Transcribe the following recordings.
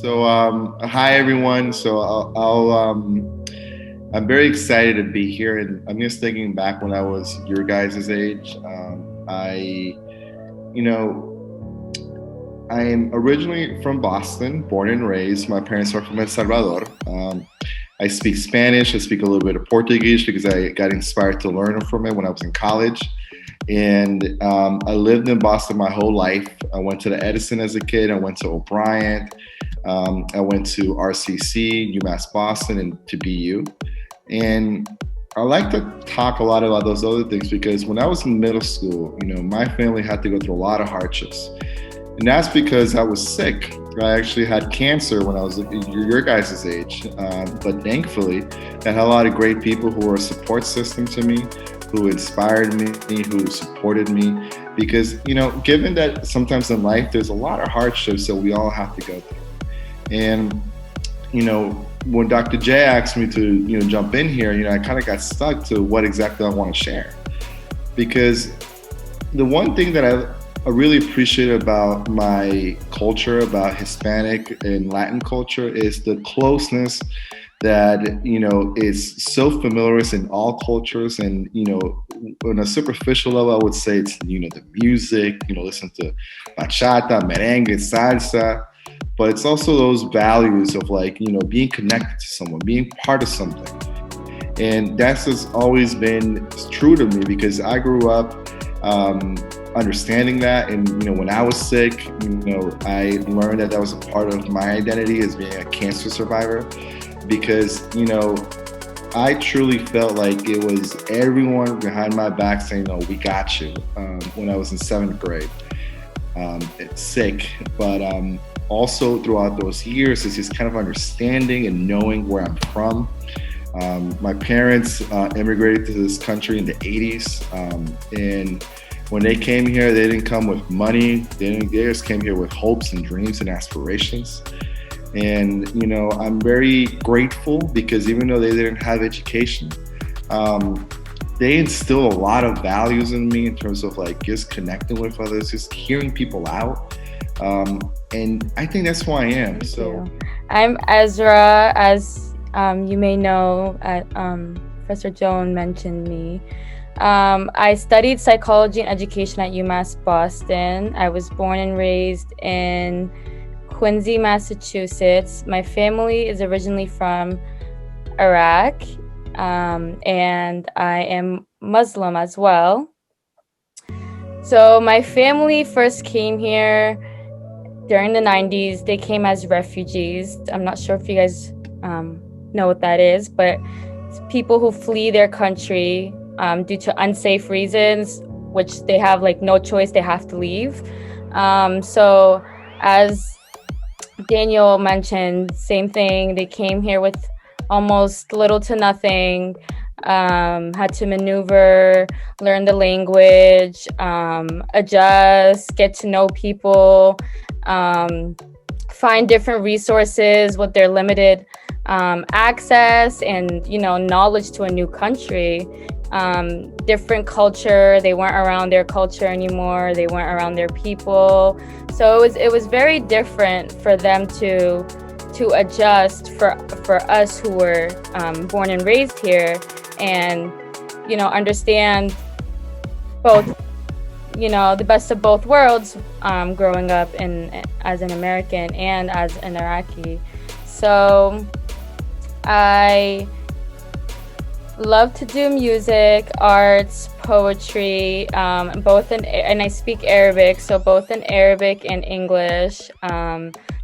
Hi everyone. I'm very excited to be here, and I'm just thinking back when I was your guys' age. You know, I am originally from Boston, born and raised. My parents are from El Salvador. I speak Spanish. I speak a little bit of Portuguese because I got inspired to learn from it when I was in college. And I lived in Boston my whole life. I went to the Edison as a kid. I went to O'Brien. I went to RCC, UMass Boston, and to BU. And I like to talk a lot about those other things because when I was in middle school, my family had to go through a lot of hardships. And that's because I was sick. I actually had cancer when I was your guys' age. But thankfully, I had a lot of great people who were a support system to me, who inspired me, who supported me. Because, given that sometimes in life there's a lot of hardships that we all have to go through. And, when Dr. J asked me to, jump in here, I kind of got stuck to what exactly I want to share. Because the one thing that I really appreciate about my culture, about Hispanic and Latin culture, is the closeness that, is so familiar in all cultures. And, on a superficial level, I would say it's, the music, listen to bachata, merengue, salsa. But it's also those values of being connected to someone, being part of something. And that's just always been true to me because I grew up understanding that. And, when I was sick, I learned that was a part of my identity as being a cancer survivor because, I truly felt like it was everyone behind my back saying, "No, we got you," when I was in seventh grade, sick. But also throughout those years is just kind of understanding and knowing where I'm from. My parents immigrated to this country in the 80s. And when they came here, they didn't come with money. They just came here with hopes and dreams and aspirations. And, I'm very grateful because even though they didn't have education, they instill a lot of values in me in terms of just connecting with others, just hearing people out. And I think that's who I am. I'm Ezra. As you may know, Professor Joan mentioned me. I studied psychology and education at UMass Boston. I was born and raised in Quincy, Massachusetts. My family is originally from Iraq, and I am Muslim as well. So my family first came here during the 90s. They came as refugees. I'm not sure if you guys know what that is, but it's people who flee their country due to unsafe reasons, which they have no choice, they have to leave. So as Daniel mentioned, same thing. They came here with almost little to nothing, had to maneuver, learn the language, adjust, get to know people, find different resources with their limited access and, knowledge to a new country. Different culture. They weren't around their culture anymore. They weren't around their people. So it was very different for them to adjust for us who were born and raised here and, understand both, the best of both worlds growing up as an American and as an Iraqi. So I love to do music, arts, poetry, and I speak Arabic, so both in Arabic and English.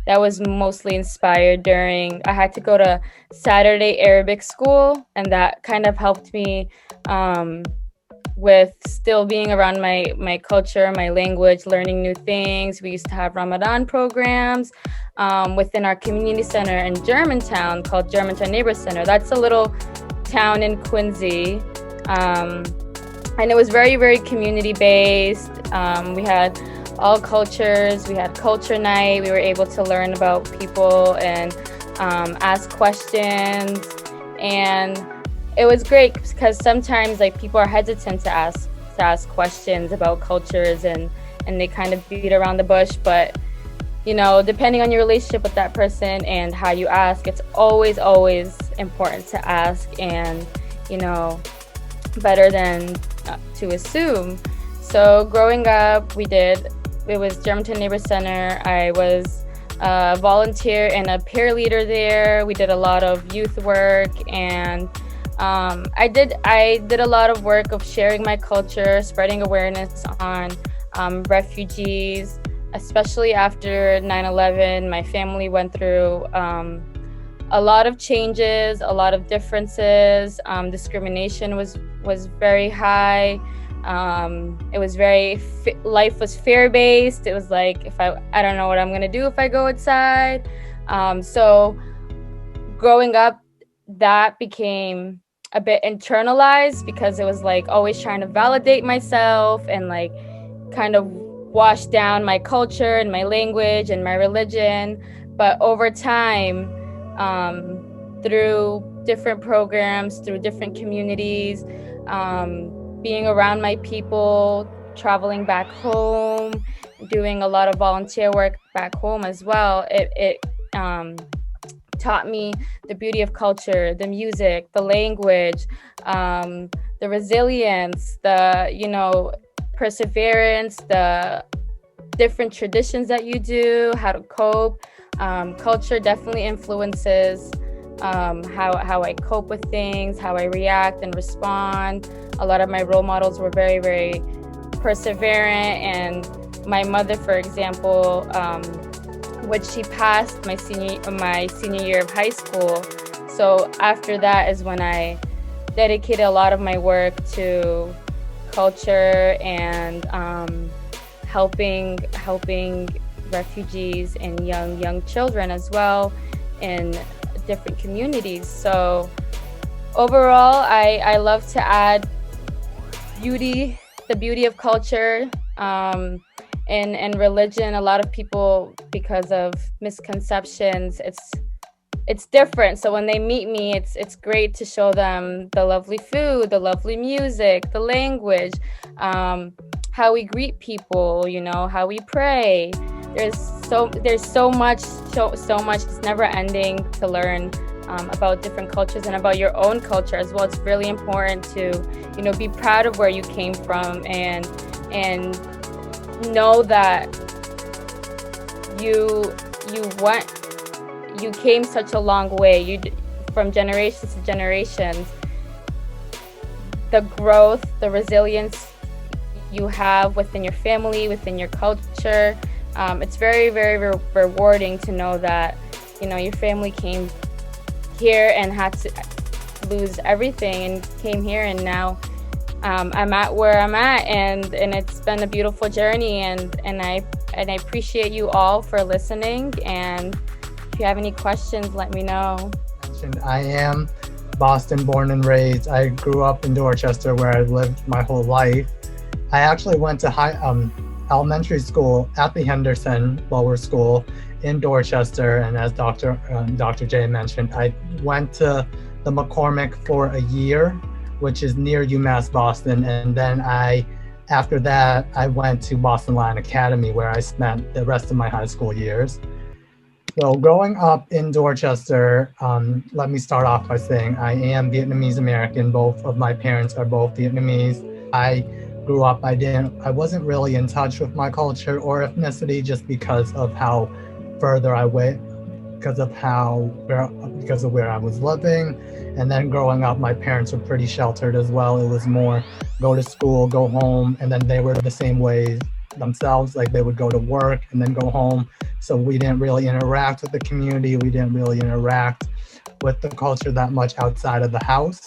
That was mostly inspired I had to go to Saturday Arabic school, and that kind of helped me with still being around my culture, my language, learning new things. We used to have Ramadan programs within our community center in Germantown called Germantown Neighbor Center. That's a little town in Quincy, and it was very, very community based. We had all cultures. We had culture night. We were able to learn about people and ask questions, and it was great because sometimes people are hesitant to ask questions about cultures and they kind of beat around the bush, but depending on your relationship with that person and how you ask, it's always important to ask, and better than to assume. So growing up, it was Germantown Neighbor Center. I was a volunteer and a peer leader there. We did a lot of youth work, and I did a lot of work of sharing my culture, spreading awareness on refugees, especially after 9/11. My family went through a lot of changes, a lot of differences. Discrimination was very high. It was life was fear-based. It was like, if I don't know what I'm gonna do if I go outside. So growing up, that became a bit internalized, because it was like always trying to validate myself and like kind of wash down my culture and my language and my religion. But over time, through different programs, through different communities, being around my people, traveling back home, doing a lot of volunteer work back home as well, it taught me the beauty of culture, the music, the language, the resilience, the perseverance, the different traditions that you do, how to cope. Culture definitely influences how I cope with things, how I react and respond. A lot of my role models were very, very perseverant, and my mother, for example, when she passed my senior year of high school. So after that is when I dedicated a lot of my work to culture and helping refugees and young children as well in different communities. So overall, I love to add the beauty of culture, and religion. A lot of people, because of misconceptions, it's different. So when they meet me, it's great to show them the lovely food, the lovely music, the language, how we greet people, how we pray. There's so much. It's never ending to learn about different cultures and about your own culture as well. It's really important to be proud of where you came from, and know that you came such a long way. From generations to generations. The growth, the resilience you have within your family, within your culture. It's very, very rewarding to know that your family came here and had to lose everything and came here, and now I'm at where I'm at, and it's been a beautiful journey, and I appreciate you all for listening. And if you have any questions, let me know. I am Boston born and raised. I grew up in Dorchester, where I lived my whole life. I actually went to elementary school at the Henderson Lower School in Dorchester, and as Dr. J mentioned, I went to the McCormick for a year, which is near UMass Boston, and then after that I went to Boston Latin Academy, where I spent the rest of my high school years. So growing up in Dorchester, let me start off by saying I am Vietnamese American. Both of my parents are both Vietnamese. I grew up, I wasn't really in touch with my culture or ethnicity, just because of how further I went, because of where I was living. And then growing up, my parents were pretty sheltered as well. It was more go to school, go home, and then they were the same way themselves. Like, they would go to work and then go home. So we didn't really interact with the community. We didn't really interact with the culture that much outside of the house.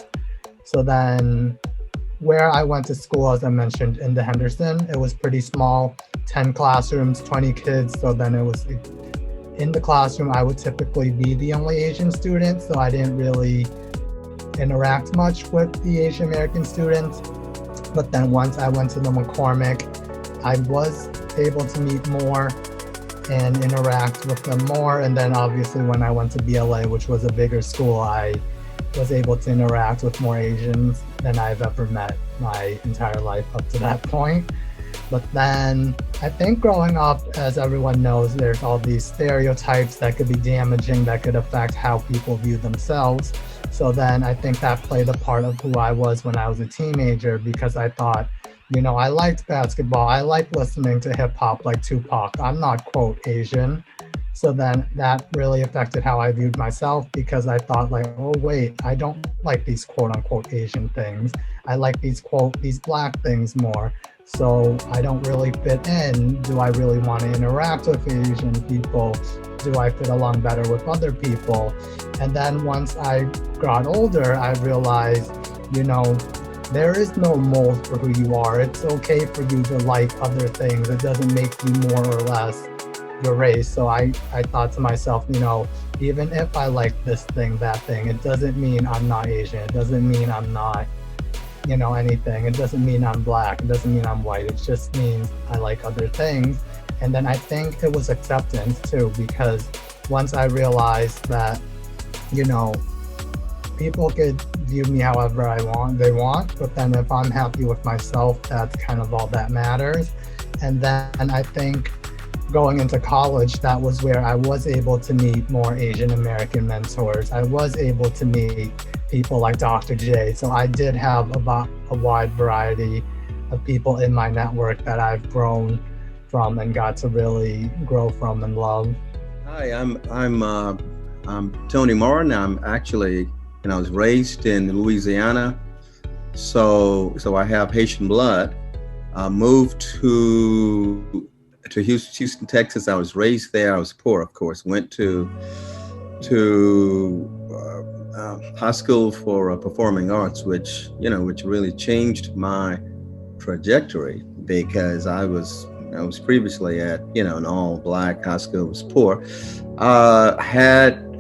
So then where I went to school, as I mentioned, in the Henderson, it was pretty small, 10 classrooms, 20 kids. So then it was in the classroom, I would typically be the only Asian student. So I didn't really interact much with the Asian American students. But then once I went to the McCormick, I was able to meet more and interact with them more. And then obviously when I went to BLA, which was a bigger school, I was able to interact with more Asians than I've ever met my entire life up to that point. But then I think growing up, as everyone knows, there's all these stereotypes that could be damaging, that could affect how people view themselves. So then I think that played a part of who I was when I was a teenager, because I thought, I liked basketball. I liked listening to hip hop like Tupac. I'm not, quote, Asian. So then that really affected how I viewed myself, because I thought like, oh wait, I don't like these quote unquote Asian things. I like these black things more. So I don't really fit in. Do I really want to interact with Asian people? Do I fit along better with other people? And then once I got older, I realized, there is no mold for who you are. It's okay for you to like other things. It doesn't make you more or less your race. So I thought to myself, even if I like this thing, that thing, it doesn't mean I'm not Asian. It doesn't mean I'm not, anything. It doesn't mean I'm black. It doesn't mean I'm white. It just means I like other things. And then I think it was acceptance too, because once I realized that, people could view me however they want, but then if I'm happy with myself, that's kind of all that matters. And then I think going into college, that was where I was able to meet more Asian American mentors. I was able to meet people like Dr. J. So I did have a wide variety of people in my network that I've grown from and got to really grow from and love. Hi, I'm Tony Moran. I'm actually, I was raised in Louisiana, so I have Haitian blood. Moved to Houston, Texas. I was raised there. I was poor, of course. Went to high school for performing arts, which really changed my trajectory, because I was previously at an all black high school. Was poor.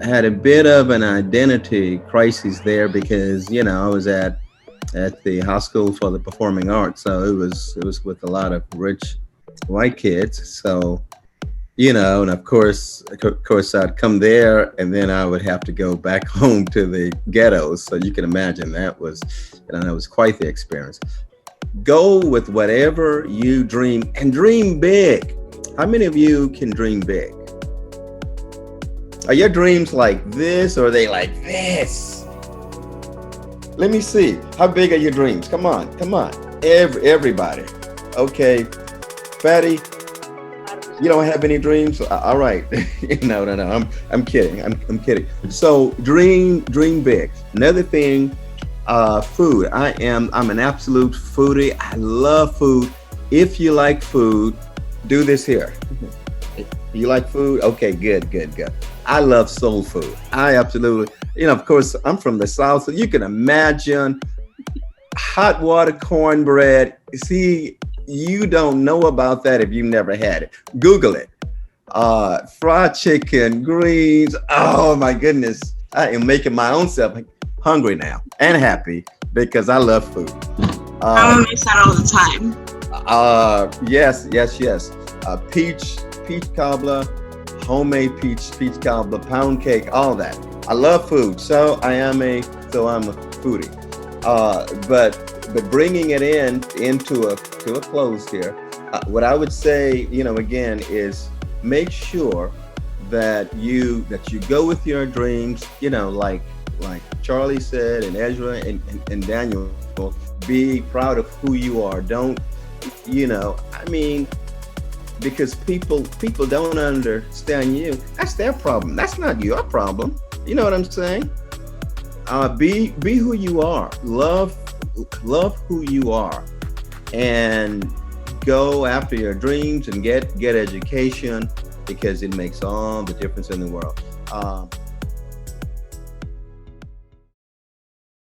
Had a bit of an identity crisis there, because I was at the high school for the performing arts, so it was with a lot of rich white kids. So and of course I'd come there, and then I would have to go back home to the ghettos. So you can imagine that was quite the experience. Go with whatever you dream, and dream big. How many of you can dream big? Are your dreams like this, or are they like this? Let me see. How big are your dreams? Come on. Everybody. Okay. Fatty, you don't have any dreams? All right. No. I'm kidding. I'm kidding. So dream big. Another thing, food. I'm an absolute foodie. I love food. If you like food, do this here. You like food? Okay, good. I love soul food. I absolutely, of course, I'm from the South, so you can imagine hot water cornbread. See, you don't know about that if you've never had it. Google it. Fried chicken, greens. Oh my goodness. I am making my own self hungry now and happy, because I love food. I make that all the time. Yes. Peach cobbler, homemade peach cobbler, pound cake, all that. I love food, so I'm a foodie. But bringing it into a close here, what I would say, again, is make sure that you go with your dreams. Like Charlie said, and Ezra and Daniel, be proud of who you are. Don't, because people don't understand you. That's their problem. That's not your problem. You know what I'm saying? Be who you are. Love who you are, and go after your dreams and get education, because it makes all the difference in the world.